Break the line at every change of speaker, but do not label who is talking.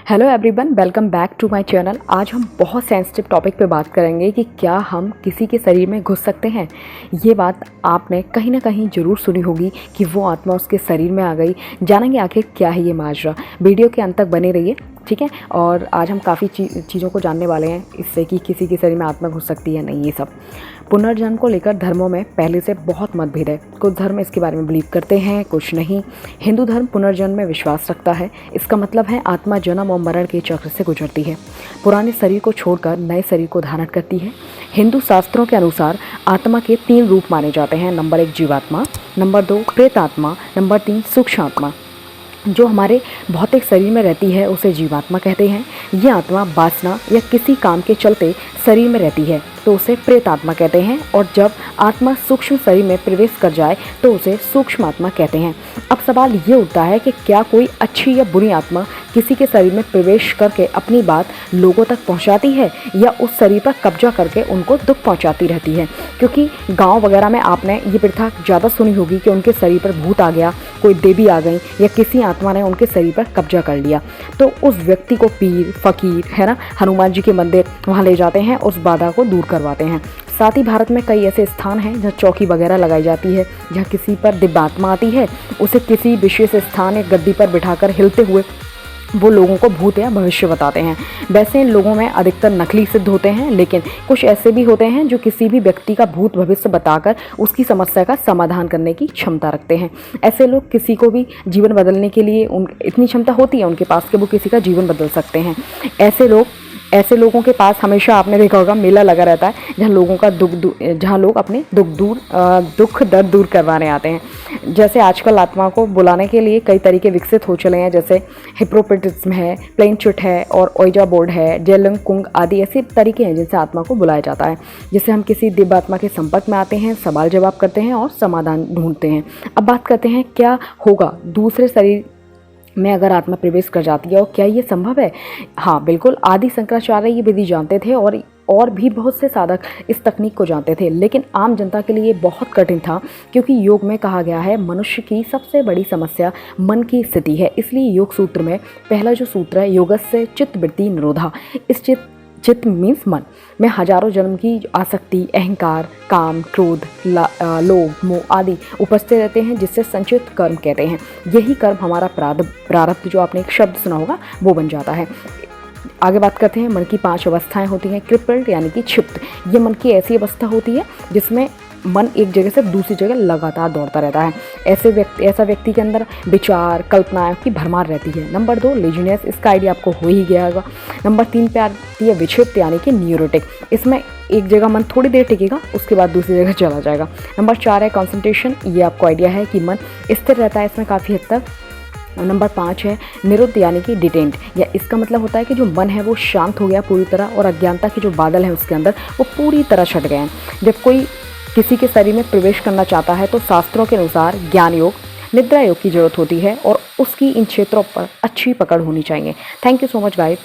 Hello everyone, welcome back to my channel. आज हम बहुत सेंसिटिव टॉपिक पे बात करेंगे कि क्या हम किसी के शरीर में घुस सकते हैं। ये बात आपने कहीं ना कहीं ज़रूर सुनी होगी कि वो आत्मा उसके शरीर में आ गई। जानेंगे आखिर क्या है ये माजरा। वीडियो के अंत तक बने रहिए, ठीक है। और आज हम काफ़ी चीज़ों को जानने वाले हैं इससे कि किसी के शरीर में आत्मा घुस सकती है नहीं। ये सब पुनर्जन्म को लेकर धर्मों में पहले से बहुत मतभेद है। कुछ धर्म इसके बारे में बिलीव करते हैं, कुछ नहीं। हिंदू धर्म पुनर्जन्म में विश्वास रखता है। इसका मतलब है आत्मा जन्म और मरण के चक्र से गुजरती है, पुराने शरीर को छोड़कर नए शरीर को धारण करती है। हिंदू शास्त्रों के अनुसार आत्मा के 3 रूप माने जाते हैं। नंबर 1 जीवात्मा, नंबर 2 प्रेतात्मा, नंबर 3 सूक्ष्म आत्मा। जो हमारे भौतिक शरीर में रहती है उसे जीवात्मा कहते हैं। ये आत्मा वासना या किसी काम के चलते शरीर में रहती है तो उसे प्रेतात्मा कहते हैं। और जब आत्मा सूक्ष्म शरीर में प्रवेश कर जाए तो उसे सूक्ष्म आत्मा कहते हैं। अब सवाल ये उठता है कि क्या कोई अच्छी या बुरी आत्मा किसी के शरीर में प्रवेश करके अपनी बात लोगों तक पहुंचाती है या उस शरीर पर कब्जा करके उनको दुख पहुंचाती रहती है। क्योंकि गांव वगैरह में आपने ये प्रथा ज़्यादा सुनी होगी कि उनके शरीर पर भूत आ गया, कोई देवी आ गई या किसी आत्मा ने उनके शरीर पर कब्जा कर लिया, तो उस व्यक्ति को पीर फकीर है ना, हनुमान जी के मंदिर वहाँ ले जाते हैं, उस बाधा को दूर करवाते हैं। साथ ही भारत में कई ऐसे स्थान हैं जहाँ चौकी वगैरह लगाई जाती है, जहाँ किसी पर दिव्य आत्मा आती है, उसे किसी विशेष स्थान या गद्दी पर बिठाकर हिलते हुए वो लोगों को भूत या भविष्य बताते हैं। वैसे इन लोगों में अधिकतर नकली सिद्ध होते हैं, लेकिन कुछ ऐसे भी होते हैं जो किसी भी व्यक्ति का भूत भविष्य बताकर उसकी समस्या का समाधान करने की क्षमता रखते हैं। ऐसे लोग किसी को भी जीवन बदलने के लिए इतनी क्षमता होती है उनके पास कि वो किसी का जीवन बदल सकते हैं। ऐसे लोगों के पास हमेशा आपने देखा होगा मेला लगा रहता है, जहाँ लोग अपने दुख दर्द दूर करवाने आते हैं। जैसे आजकल आत्मा को बुलाने के लिए कई तरीके विकसित हो चले हैं, जैसे हिप्नोटिज्म है, प्लेन चिट है और ओइजा बोर्ड है, जेलंग कुंग आदि ऐसे तरीके हैं जिनसे आत्मा को बुलाया जाता है। जिससे हम किसी दिव्य आत्मा के संपर्क में आते हैं, सवाल जवाब करते हैं और समाधान ढूंढते हैं। अब बात करते हैं क्या होगा दूसरे शरीर में अगर आत्मा प्रवेश कर जाती है और क्या ये संभव है। हाँ बिल्कुल, आदि शंकराचार्य ये विधि जानते थे और भी बहुत से साधक इस तकनीक को जानते थे, लेकिन आम जनता के लिए बहुत कठिन था। क्योंकि योग में कहा गया है मनुष्य की सबसे बड़ी समस्या मन की स्थिति है। इसलिए योग सूत्र में पहला जो सूत्र है, योगस्य चित्तवृत्ति निरोधा। इस चित्त मीन्स मन में हजारों जन्म की आसक्ति, अहंकार, काम, क्रोध, लोभ, मोह आदि उपस्थित रहते हैं, जिससे संचित कर्म कहते हैं। यही कर्म हमारा प्रारब्ध जो आपने एक शब्द सुना होगा वो बन जाता है। आगे बात करते हैं, मन की 5 अवस्थाएं होती हैं। क्रिपल्ड यानी कि क्षिप्त, ये मन की ऐसी अवस्था होती है जिसमें मन एक जगह से दूसरी जगह लगातार दौड़ता रहता है। ऐसा व्यक्ति के अंदर विचार कल्पनाएं की भरमार रहती है। नंबर 2 लेजीनेस, इसका आइडिया आपको हो ही गया होगा। नंबर 3 पे आती है विक्षिप्त यानी कि न्यूरोटिक, इसमें एक जगह मन थोड़ी देर टिकेगा उसके बाद दूसरी जगह चला जाएगा। नंबर 4 है कॉन्सेंट्रेशन, ये आपको आइडिया है कि मन स्थिर रहता है इसमें काफ़ी हद तक। नंबर 5 है निरुद्ध यानी कि डिटेंट, या इसका मतलब होता है कि जो मन है वो शांत हो गया पूरी तरह और अज्ञानता के जो बादल हैं उसके अंदर वो पूरी तरह छट गए हैं। जब कोई किसी के शरीर में प्रवेश करना चाहता है तो शास्त्रों के अनुसार ज्ञान योग, निद्रा योग की जरूरत होती है और उसकी इन क्षेत्रों पर अच्छी पकड़ होनी चाहिए। Thank you so much guys.